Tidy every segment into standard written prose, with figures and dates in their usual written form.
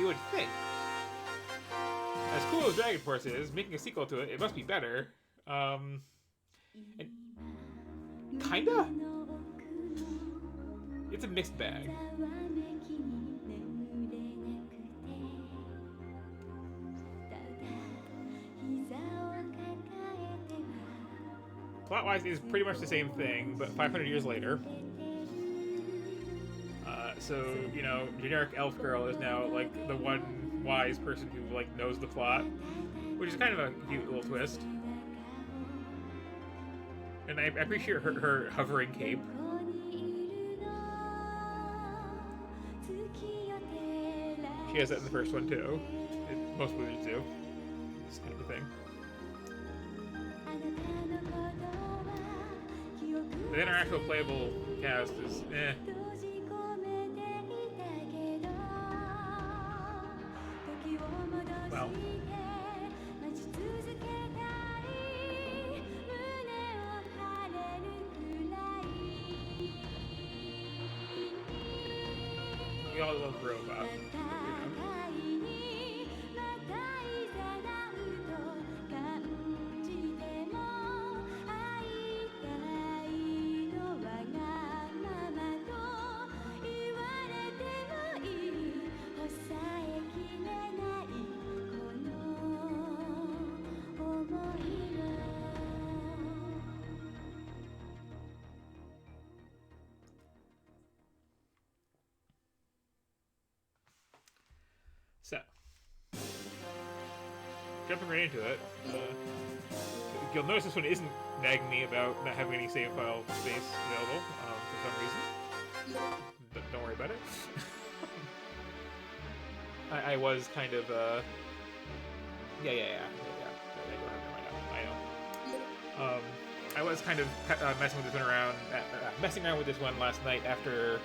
You would think. As cool as Dragon Force is, making a sequel to it must be better. And kinda? It's a mixed bag. Plot-wise, it's pretty much the same thing, but 500 years later. So, you know, generic elf girl is now, like, the one wise person who, like, knows the plot. Which is kind of a cute little twist. And I appreciate her hovering cape. She has that in the first one, too. Most movies do. It's kind of a thing. But then our actual playable cast is eh. Well. We all love Robot. You know. So, jumping right into it, you'll notice this one isn't nagging me about not having any save file space available for some reason. Don't worry about it. I was kind of, yeah. I was kind of messing around with this one last night after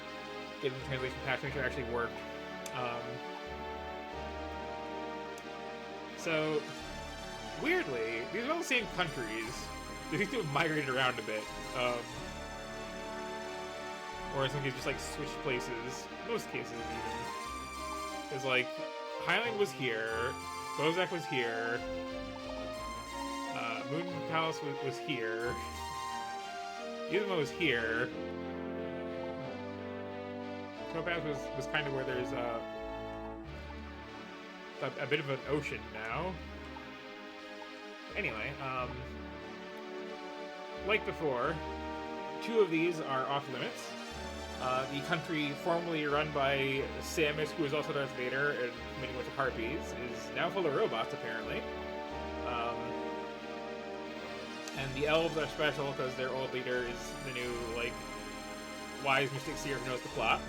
getting the translation patch to make sure it actually worked. So, weirdly, these are all the same countries. They seem to have migrated around a bit. Or in some cases, just like switched places. Most cases, even. Because, like, Highland was here, Bozak was here, Moon Palace was here, Yuzuma was here, Topaz was kind of where there's a bit of an ocean now. Anyway, like before, 2 of these are off limits. The country formerly run by Samus, who is also Darth Vader and committing with the Harpies, is now full of robots, apparently. And the elves are special because their old leader is the new, like, wise mystic seer who knows the plot.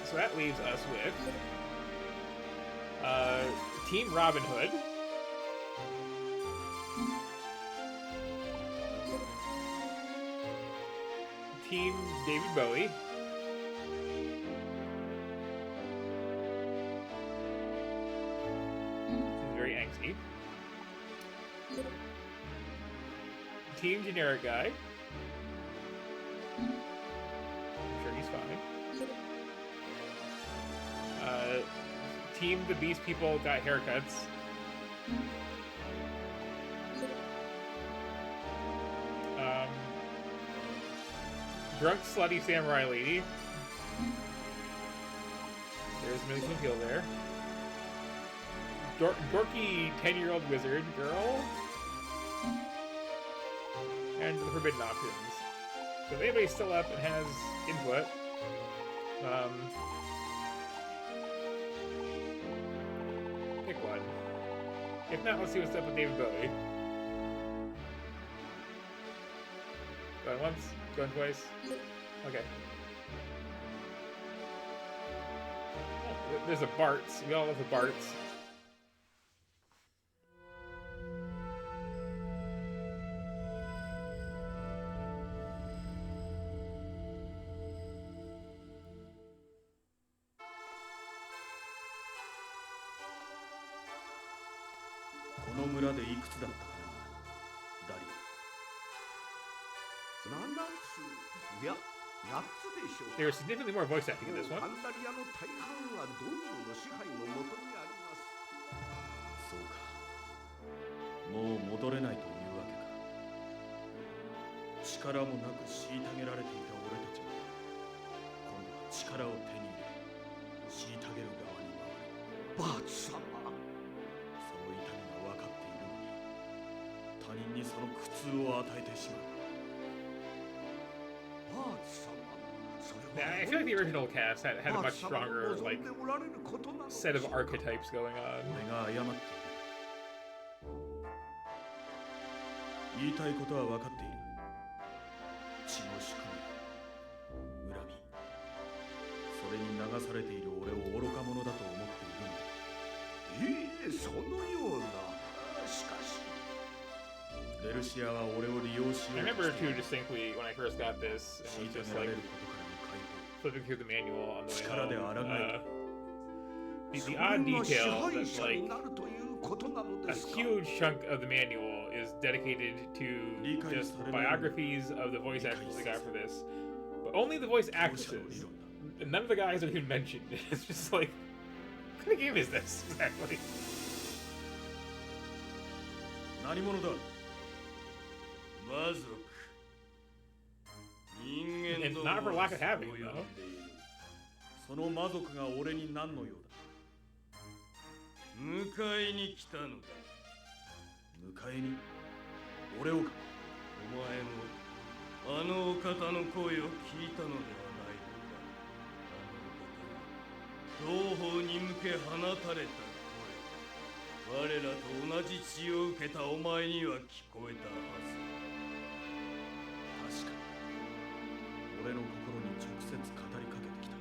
So that leaves us with Team Robin Hood. Team David Bowie. He's very angsty. Team Generic Guy. I'm sure he's fine. Team The Beast People got haircuts. Drunk, slutty samurai lady. There's Millie Appeal there. Dorky 10-year-old wizard girl. And the forbidden options. So if anybody's still up and has input, pick one. If not, let's see what's up with David Bowie. Going once, going twice. Okay. Oh, there's a Bart's. We all love the Bart's. I 8つでしょうか。 There's significantly more voice acting in this パ one. ンダリアの大半はドングルの支配のもとにあります。そうか。もう戻れないというわけか。力もなく虐げられていた俺たちが今度は力を手に入れ虐げる側に回る。バーツ様、その痛みが分かっているのに他人にその苦痛を与えてしまう。バーツ様、それ Yeah, は I feel like the original cast had a バー much ツ様の stronger 望 like んでおられることなのでしょ set う of か。 archetypes going on. 俺が謝っている。言いたいことは分かっている。血の宿命、恨み、それに流されている俺を愚か者だと思っているのだ。いいえ、そのような。しかしレルシアは俺を利用し I ようと remember してい too る。 distinctly when I first got this and was 虐 just げられ like ることからの解放。 flipping through the manual on the way 力で抗 home. え The それ odd が支 detail 配 that 者に like なるということなの a ですか。 huge chunk of the manual is dedicated to just biographies of the voice actors they got for this, but only the voice 強者の理 actresses. 論だ。 And none of the guys are even mentioned. It's just like, what kind of game is this exactly? 何者だ。魔族。人間 And ど not も for は lack of そう having, 呼 though. んでいる。その魔族が俺に何の用だ。迎えに来たのだ。迎えに俺をか。お前もあのお方の声を聞いたのではないのか。あのお方が同胞に向け放たれた声。我らと同じ血を受けたお前には聞こえたはず。確かに俺の心に直接語りかけてきた。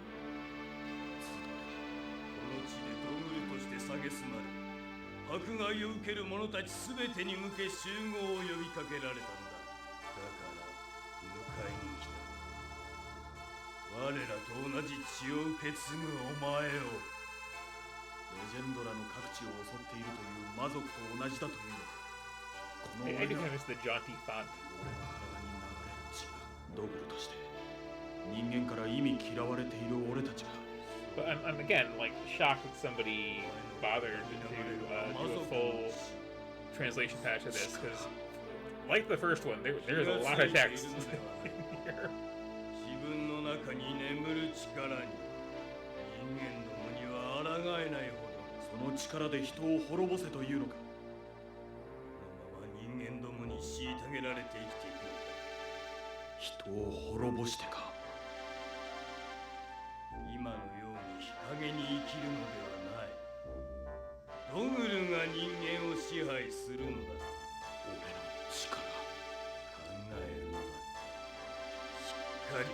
この地でドグルとして蔑まれ迫害を受ける者たちすべてに向け集合を呼びかけられたんだ。だから迎えに来た。我らと同じ血を受け継ぐお前を。レジェンドらの各地を襲っているという魔族と同じだというのか。この I 俺 do が kind of miss the jaunty font. 俺の体に流れる血がドグルとして人間から意味嫌われている俺たちが But I'm again like shocked that somebody bothered to do a full translation patch of this because, like the first one, there's a lot of text in here. 自分の中に眠る力に人間どもには抗えないほど。その力で人を滅ぼせというのか。このまま人間どもに虐げられて生きていくのだ。人を滅ぼしてか。今のように日陰に生きるのではない。ドグルが人間を支配するのだ。俺の力。考えるのだ。しっかりと。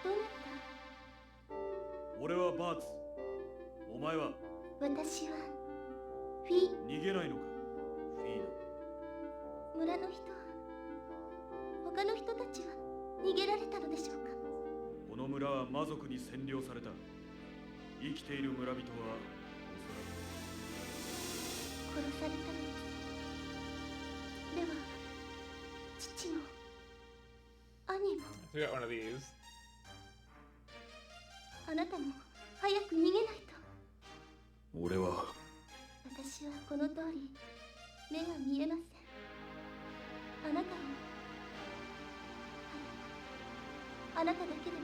どな俺はバーツ。お前はた？私はフィ逃げないのか。フィーナ。村の人は他の人たちは逃げられたのでしょうか？この村は魔族に占領された。生きている村人はおそらく殺されたのです。では父も兄も So we got one of these. あなたも早く逃げないと。俺は私はこの通り目が見えません。あなたをあなただけでも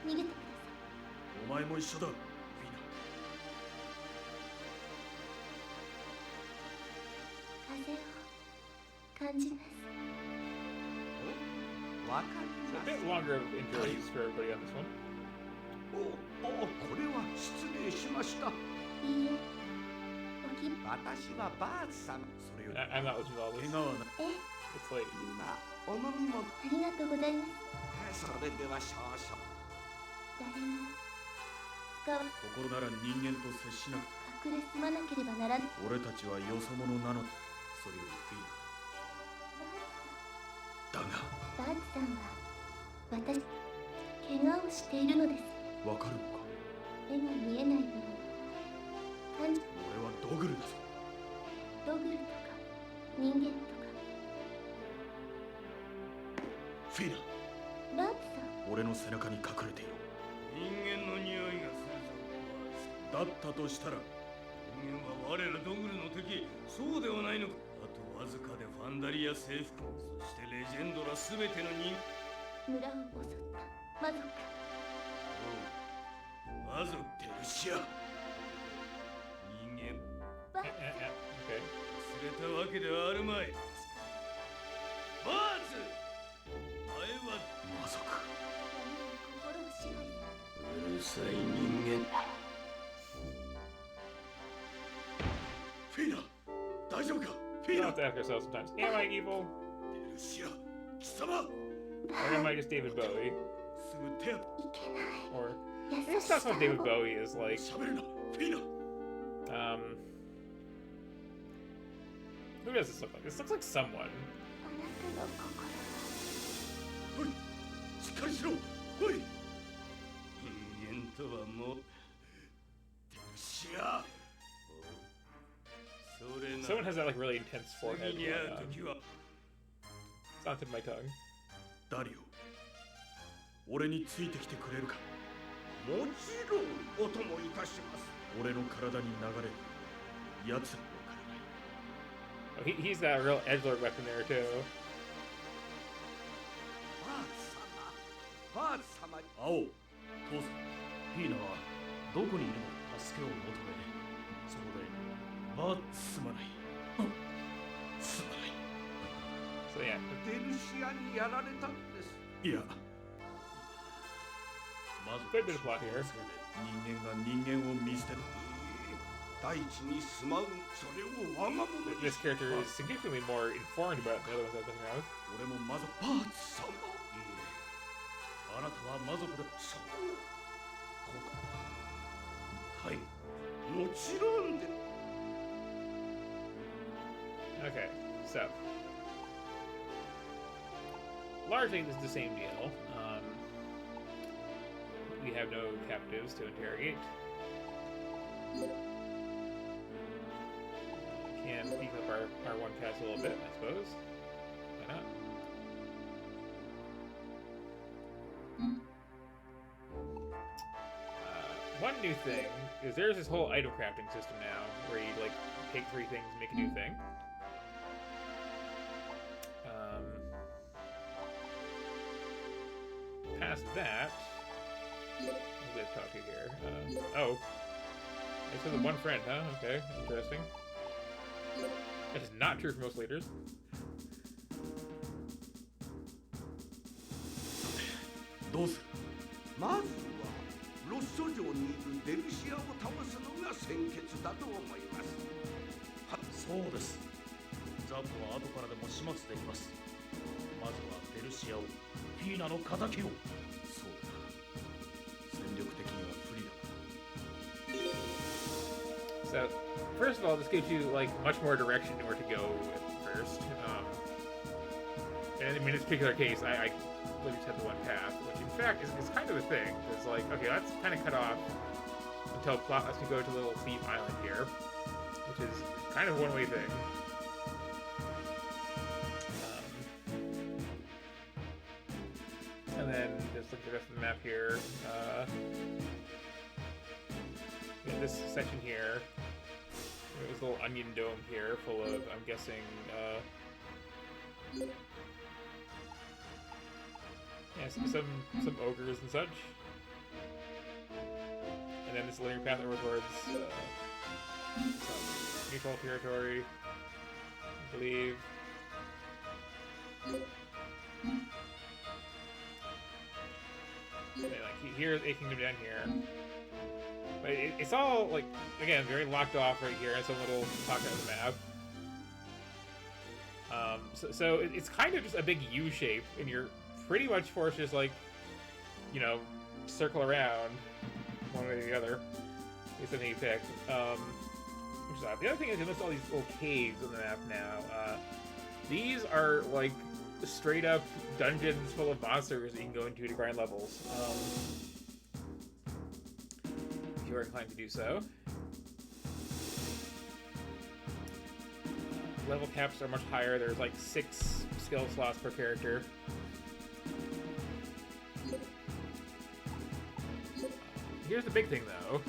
逃げてください。お前も一緒だ。フィー風を感じます。お、わかり So ま a す。 bit longer of intros for everybody on this one. これは失礼しました。いいえ、おき私はバーツ様。ナ。それより I'm not listening to all 怪 this. 我はない。え、 It's late. 今お飲み物。ありがとうございます。それでは少々。誰も使わ心なら人間と接しなく。隠れ住まなければならない。俺たちはよそ者なのだ。それよりフィーナ。だがバーツさんは私怪我をしているのです。わかるのか。目が見えない分感じ俺はドグルだぞ。ドグルとか人間とかフィーナ、ランツさん、俺の背中に隠れていろ。人間の匂いがするぞ。だったとしたら、人間は我らドグルの敵。そうではないのか。あとわずかでファンダリア征服、そしてレジェンドら全ての人。村を襲った魔族。魔族テルシア。人間バ Okay. 忘れたわけではあるまい。バーツ、お前は魔族。心を支配。うるさい人間。フィーナ、大丈夫か？フィ We ーナ。 don't have to ask ourselves sometimes. Am I evil? テルシア、貴様。 Or am I just David Bowie? すぐ手当て。いけない。 Or 優 I guess しさ that's what を David Bowie is like. 喋るな、フィーナ。 Who does this look like? This looks like someone. あなたの心はおい、しっかりしろ。おい。人間とはもうテルシア。それな。 Someone has that like really intense 次 forehead に going 会う on. 時は It's on the tip of my tongue. ダリオ、俺についてきてくれるか？もちろんお供いたします。俺の体に流れる奴らわからない。 Oh, he's got a real edgelord weapon there too. バーツ様、バーツ様、青、父さん。フィーナはどこにいるの？助けを求め、そこですまない。すまない。 So yeah. デルシアにやられたんです。いや、まず Quite a bit of plot here. 人間が人間を見捨てる。大地に住まうそれを我が物に This character is significantly more informed about the other ones I've been around. 俺もまずバーツ様。あなたは魔族でそう。はい。もちろんで。 Okay, so largely this is the same deal. We have no captives to interrogate. Can beef up our one cast a little bit, I suppose. Why not? One new thing is there's this whole item crafting system now where you like take 3 things and make a new thing. Past that, what did I talk to here? Oh, I said the one friend, huh? Okay, interesting. That is not true for most leaders. どうする？まずはロッソ城にいるデルシアを倒すのが先決だと思います。そうです。ザップは後からでも始末できます。まずはデルシアを、フィーナの仇を。そうだな。戦力的には不利だ。 So, first of all, this gives you like much more direction where to go with first. And in this particular case, I literally just had the one path, which in fact is kind of a thing. It's like, okay, let's kind of cut off until plot lets me go to a little thief island here, which is kind of a one-way thing. And then just look at the rest of the map here. This section here, there's a little onion dome here full of, I'm guessing, yeah, some ogres and such. And then this linear path over towards some neutral territory, I believe. And like here's a kingdom down here. But it's all like, again, very locked off right here in some little pocket of the map. So it's kind of just a big U shape, and you're pretty much forced to just like, you know, circle around one way or the other. It's something you pick. Which is odd. The other thing is you notice all these little caves on the map now. These are like straight up dungeons full of monsters that you can go into to grind levels. If you are inclined to do so. Level caps are much higher. There's like 6 skill slots per character. here's the big thing, though.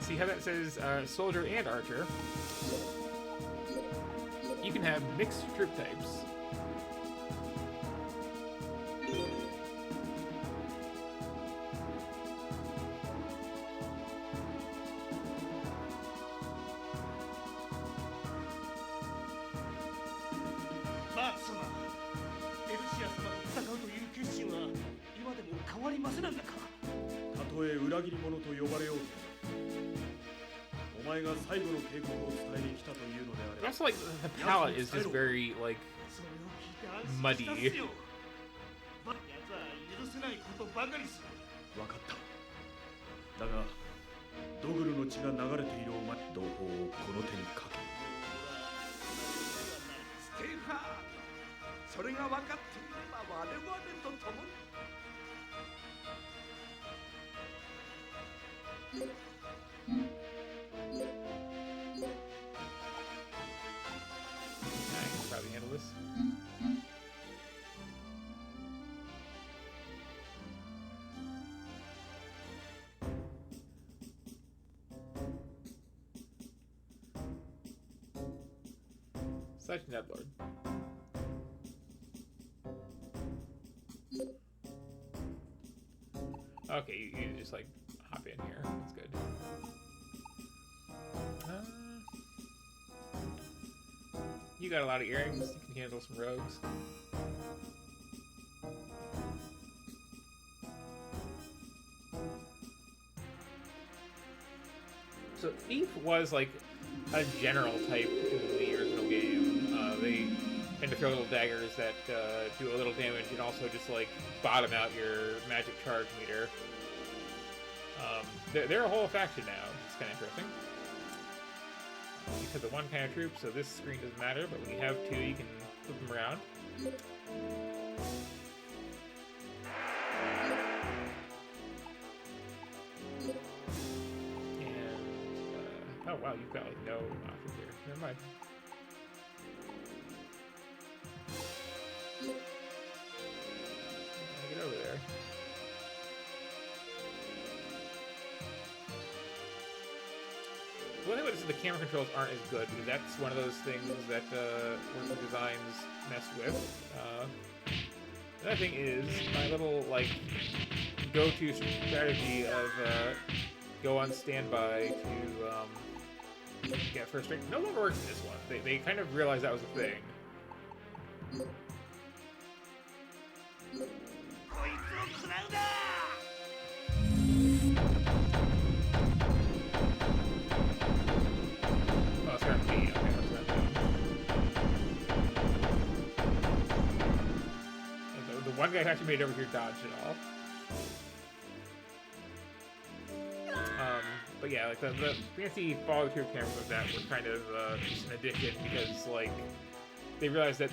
See how that says soldier and archer? You can have mixed troop types. Also, like, the palette is just very, like, muddy. 分かっただがドグルの血が流れているお前同胞をこの手にかけステファンそれが分かっていれば我々と共に I can probably handle this. Such Nedlord. Okay, you just like hop in here. That's good. You got a lot of earrings. You can handle some rogues. So Thief was like a general type in the original game. They tend to throw little daggers that do a little damage and also just like bottom out your magic charge meter. They're a whole faction now. It's kind of interesting. You said the one kind of troop, so this screen doesn't matter, but when you have two, you can flip them around. And, oh wow, you've got like no options here. Never mind. Get over there. One thing about this is the camera controls aren't as good, because that's one of those things that Working Designs mess with. Another thing is my little like go-to strategy of go on standby to get first strike no longer works in this one. They kind of realized that was a thing. Oh, it's gonna be okay. The one guy who actually made it over here dodged it all. But yeah, like the fancy follow-through cameras of that were kind of just an addition because like they realized that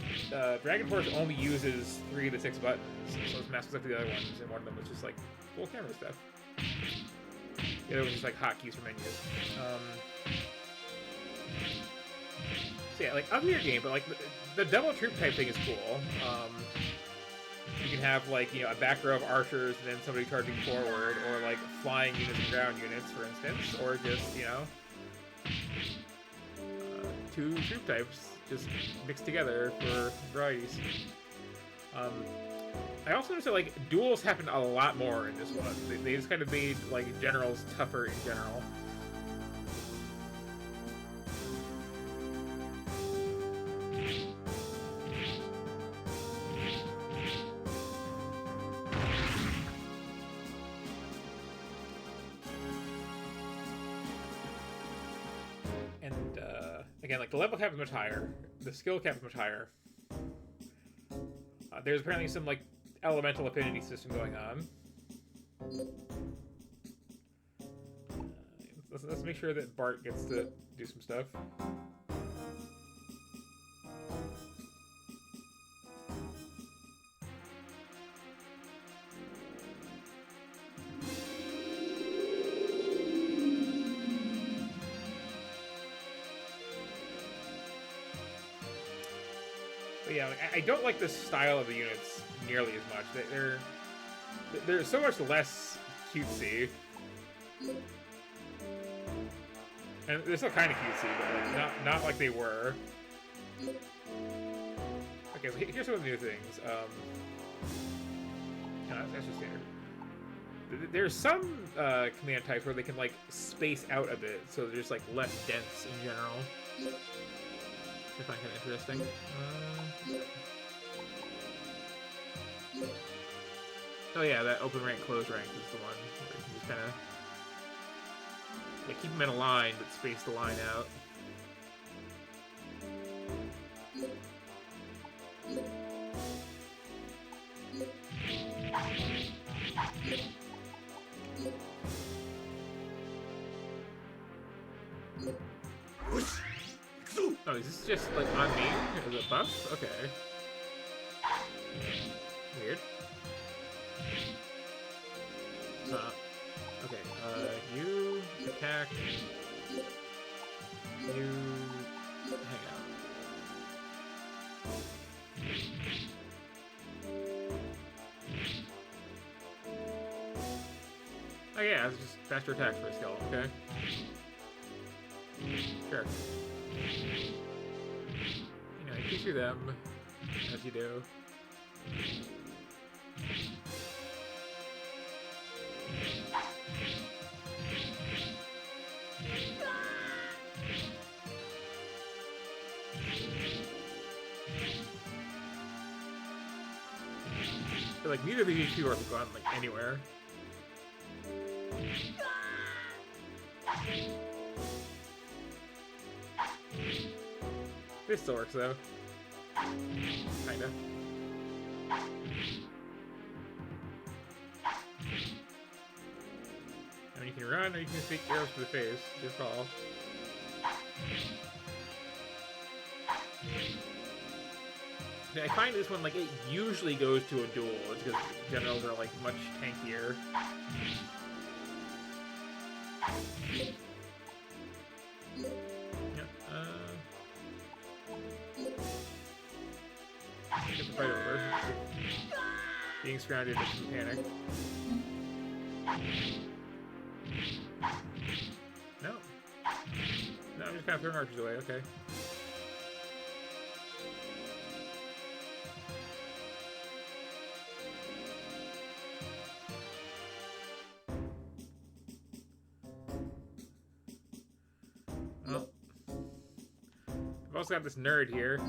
Dragon Force only uses 3 of the 6 buttons, so it's masked up to the other ones, and one of them was just like full camera stuff. The other was just like hotkeys for menus. So yeah, like uglier game, but like the double troop type thing is cool. You can have like, you know, a back row of archers and then somebody charging forward, or like flying units and ground units, for instance, or just, you know, 2 troop types just mixed together for varieties. I also noticed that like duels happen a lot more in this one. They just kind of made like generals tougher in general. And again, like the level cap is much higher, the skill cap is much higher. There's apparently some like elemental affinity system going on. Let's make sure that Bart gets to do some stuff. But yeah, like, I don't like the style of the units nearly as much. They're so much less cutesy. And they're still kind of cutesy, but like, not like they were. Okay, so here's some of the new things. No, that's just standard. There's some command types where they can like space out a bit, so they're just like less dense in general. I find kind of interesting. Oh yeah, that open rank, close rank is the one where you can just kind of like keep them in a line, but space the line out. Oh, is this just like on me as a buff? Okay. Weird. Okay, you attack. You hang out. Oh yeah, it's just faster attacks for a skeleton, okay? Sure. You know, you can shoot them, as you do. I feel like neither of these two are gone like anywhere. This still works though. Kinda. I mean, you can run or you can just take arrows to the face. Your call. Yeah, I find this one, like, it usually goes to a duel. It's because generals are, like, much tankier. Get the fight over. Being surrounded is some panic. No. No, I'm just kind of throwing archers away, okay. Well, I've also got this nerd here.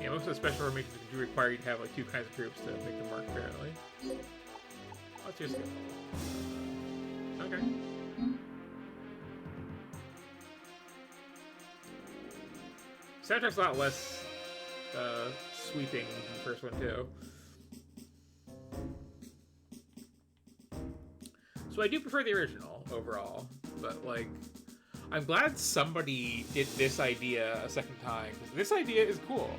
Yeah, most of the special formations do require you to have like two kinds of troops to make them work, apparently. What's your skill? Okay. Soundtrack's a lot less sweeping than the first one, too. So I do prefer the original overall, but like, I'm glad somebody did this idea a second time. This idea is cool.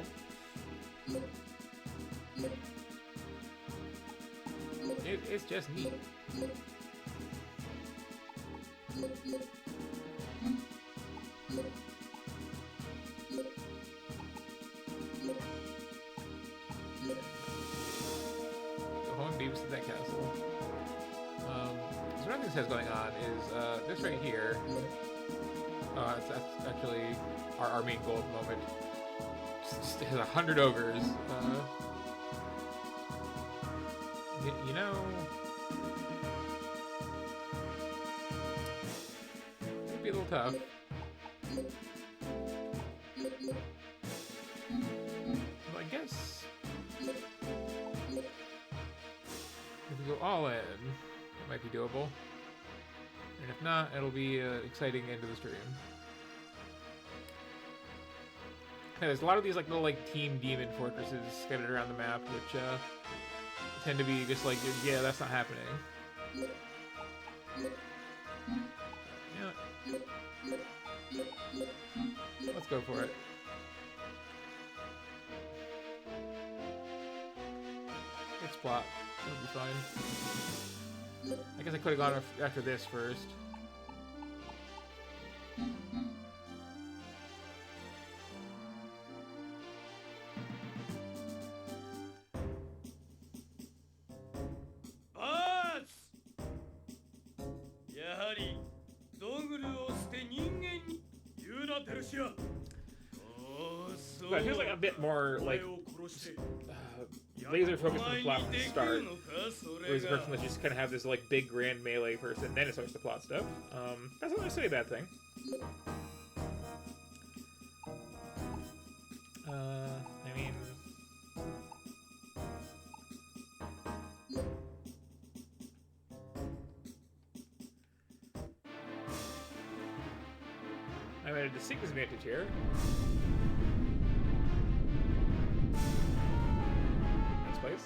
It's just neat. Go home, Beavis at that castle. So one of the things that's going on is this right here. That's actually our main goal at the moment. Just has 100 ogres. You know, it'd be a little tough. Well, I guess if we go all in, it might be doable. And if not, it'll be an exciting end to the stream. there's a lot of these like little like team demon fortresses scattered around the map, which tend to be just like, yeah, that's not happening. Yeah. Let's go for it. It's plot. It'll be fine. I guess I could have gone after this first. But it feels like a bit more like laser focused on the plot from the start. Whereas the first one just kind of have this like big grand melee first, and then it starts the plot stuff. That's not necessarily a bad thing. I mean, I'm at a distinct disadvantage here. Nice place.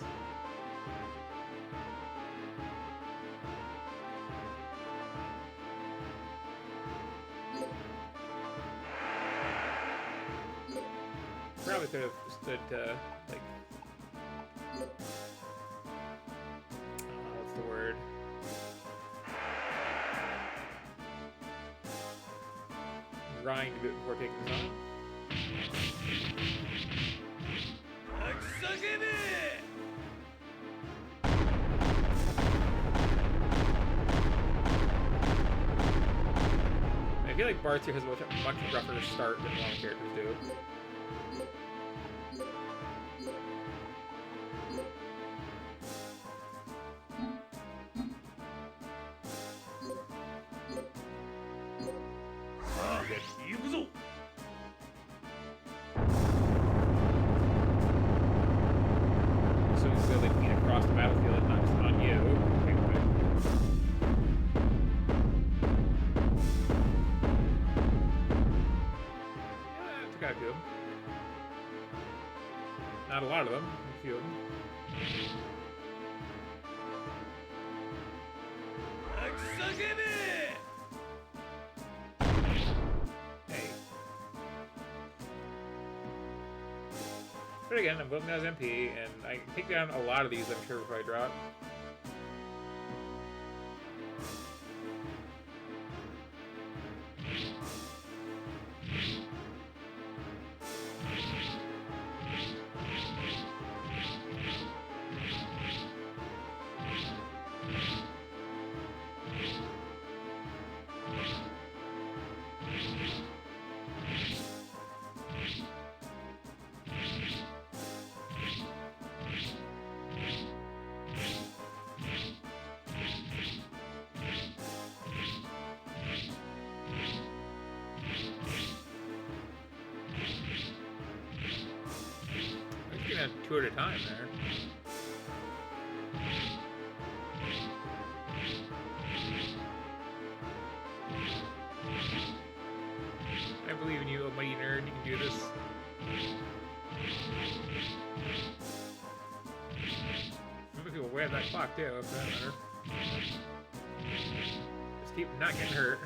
Probably could have stood, like, what's the word? Grind a bit before taking this on. I feel like Bartz here has a much rougher start than a lot of characters do. So you feel like being across the battlefield, not just on you. Yeah, took out a few of them. Not a lot of them, a few of them. But again, I'm voting as MP, and I can take down a lot of these, I'm sure, before I drop. Two at a time there. I believe in you, mighty nerd. You can do this. Maybe people wear that clock too, if that matter. Just keep not getting hurt.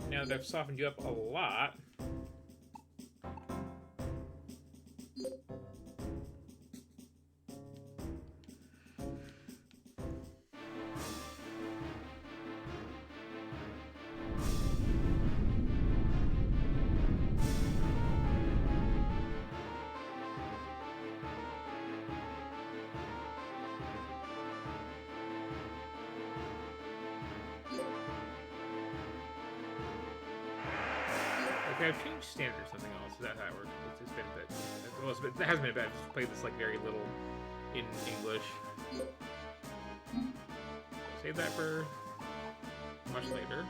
Now that I've softened you up a lot. Okay, I've changed standard or something else. Is that how it works? It's been a bit. Well, it hasn't been bad. I've just played this like very little in English. Save that for much later.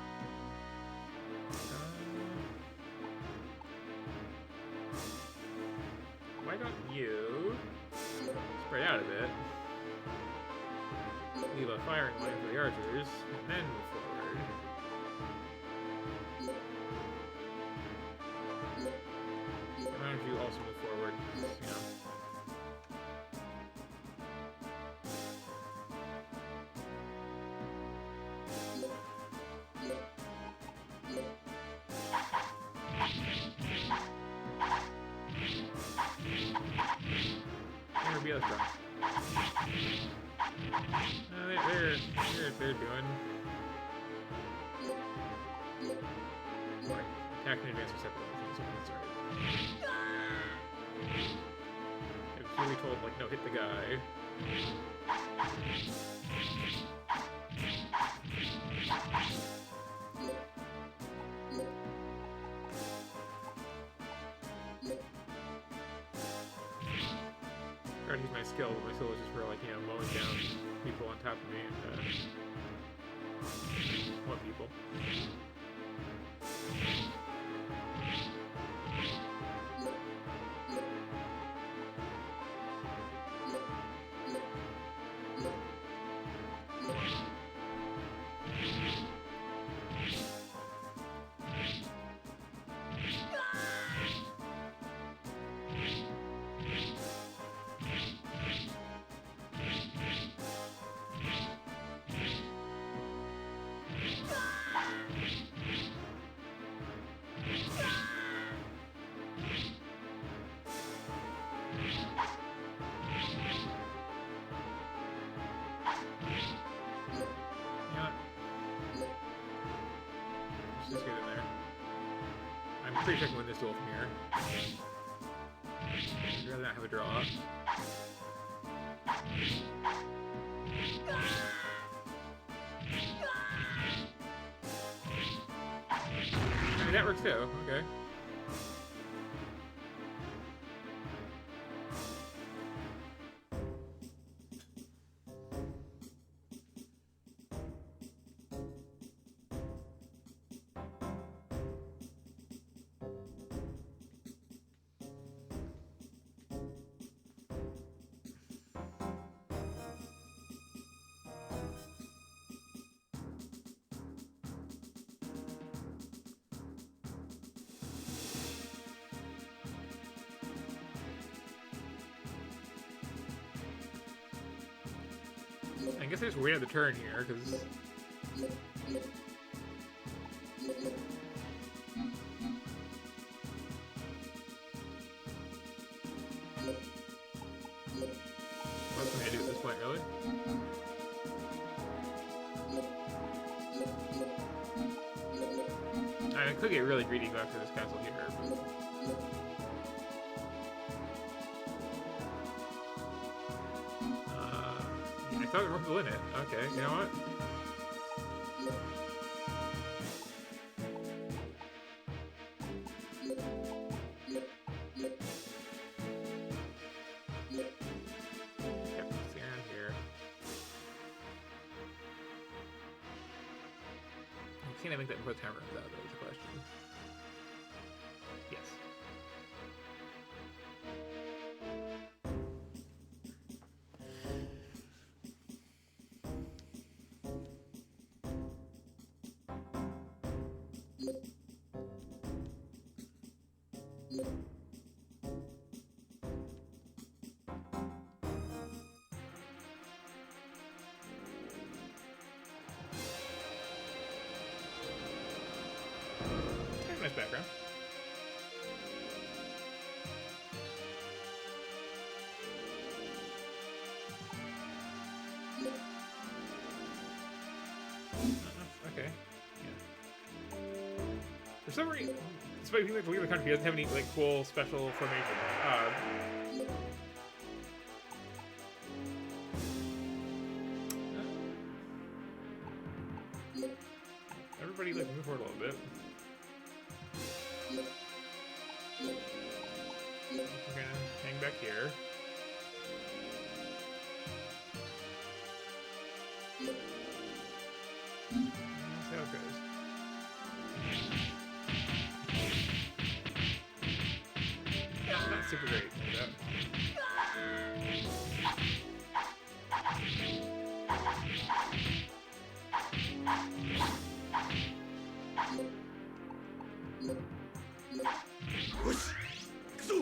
Why don't you spread out a bit? Leave a firing line for the archers, and then move forward. Why don't you also move forward? You know. Where be those guys? They're doing. Right. Attack and advance are separate things, so let's start. It was really told, like, no, hit the guy. I try to use my skill, but my skill is just for, like, you know, mowing down people on top of me and, what people? Let's just get in there. I'm pretty sure I can win this duel from here. I'd rather not have a draw. I mean, that works too. Okay. I guess I just waited the turn here, because... What can I do at this point, really? I could get really greedy go after this castle here, but... I thought we were going to win it. Okay, you know what? Yep, stay around here. Can I make that before the timer runs out? That was the question. Yes. Nice background. Okay. Yeah. For some reason, despite being like the country, doesn't have any like cool special formation. Everybody like move forward a little bit. We're gonna hang back here. See how it goes. super great. Like that.よし行くぞ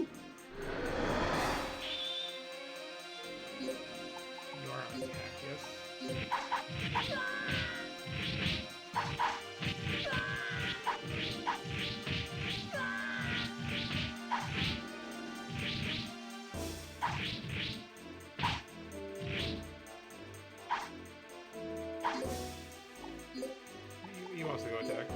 You are on attack, yes. You also go attack.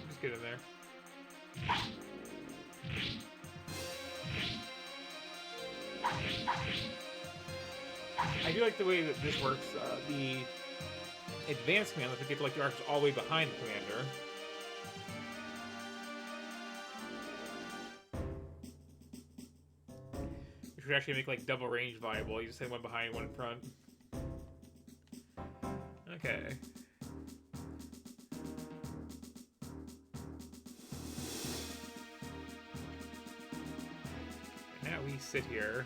Just get in there. I do like the way that this works. The advanced command lets me get like the archers all the way behind the commander. Which would actually make like double range viable. You just have one behind, one in front. Okay. Now we sit here.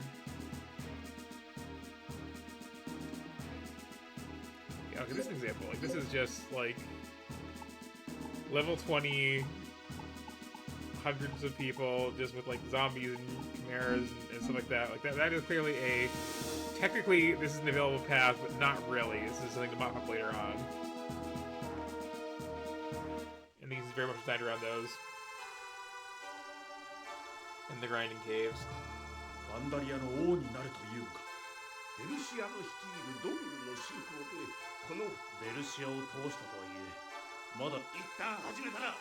Yeah, okay, this is an example. Like, this is just like level 20, hundreds of people just with like zombies and chimeras and stuff like that. Like that is clearly a technically this is an available path, but not really. This is something to mop up later on. And these is very much designed around those. And the grinding caves. ファンダリアの王になるというか。デルシアの率いるドングルの侵攻でこのベルシアを倒したとはいえまだ一旦始めたら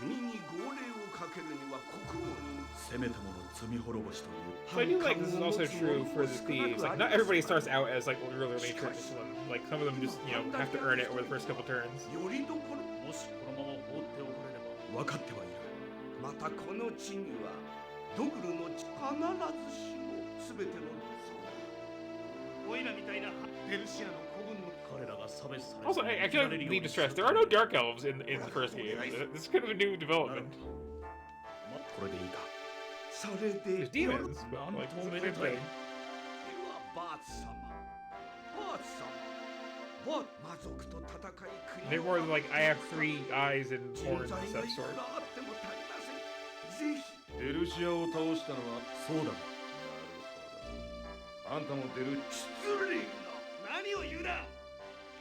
国に号令をかけるには国王にせめてもの罪滅ぼしという。 So I do like this is also true for the thieves. Like not everybody starts out as like really matrix. Like some of them just have to earn it over the first couple turns. よりどころもしこのまま放っておかれれば分かってはいる。またこの地にはドグルの必ずしも全てのオイラみたいなペルシアの古軍の彼らが差別され Also, I feel like we need to stress there are no dark elves in the first game. This is kind of a new development. これでいいか。それで There's demons, but like it's the same thing. ではバーツ様バーツ様バー魔族と戦い国 They're more like I have 3 eyes and 人 horns 材 and が such いく sort. らあっても足りませんぜひデルシアを倒したのはそうだ。あんたもデル失礼な何を言うな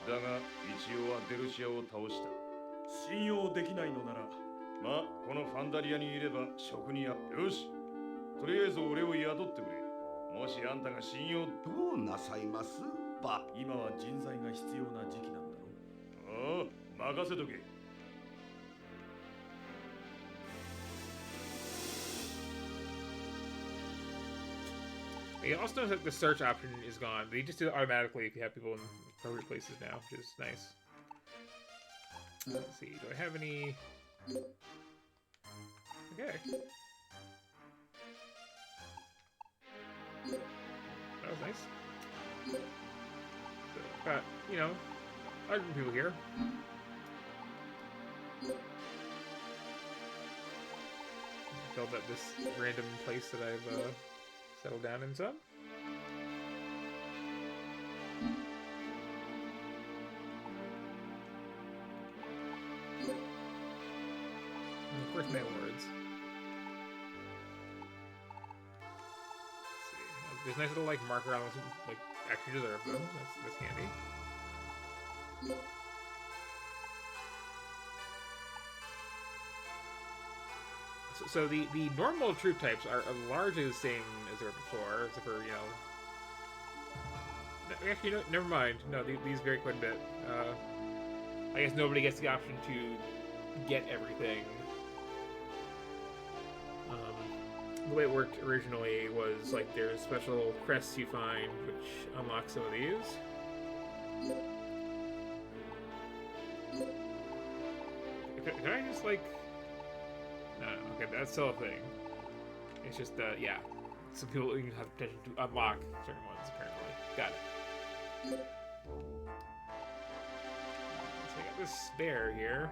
だが一応はデルシアを倒した信用できないのなら。まあこのファンダリアにいれば職によしとりあえず俺を雇ってくれもしあんたが信用どうなさいますバ今は人材が必要な時期なんだろ。ああ任せとけ You also notice that the search option is gone. They just do it automatically if you have people in appropriate places now, which is nice. Let's see, do I have any... Okay. That was nice. So, got, large group of people here. Build up this random place that I've, settle down in some. And of course, mail words. Let's see. There's a nice little like marker on those like actually deserve them. That's handy. So the normal troop types are largely the same as they were before, except for, Actually, no, never mind. No, these vary quite a bit. I guess nobody gets the option to get everything. The way it worked originally was like there's special crests you find which unlock some of these. Can I just like... No, okay, that's still a thing. It's just, yeah. Some people even have the potential to unlock certain ones, apparently. Got it. So I got this bear here.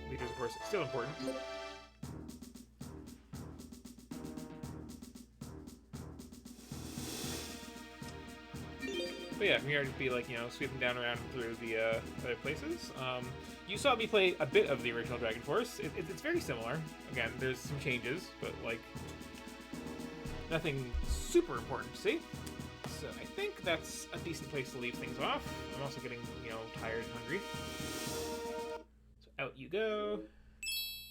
Leaders, of course, still important. But yeah, from here I'd just be like, you know, sweeping down around through the other places. You saw me play a bit of the original Dragon Force. It's very similar. Again, there's some changes, but like nothing super important to see. So I think that's a decent place to leave things off. I'm also getting, you know, tired and hungry. So out you go.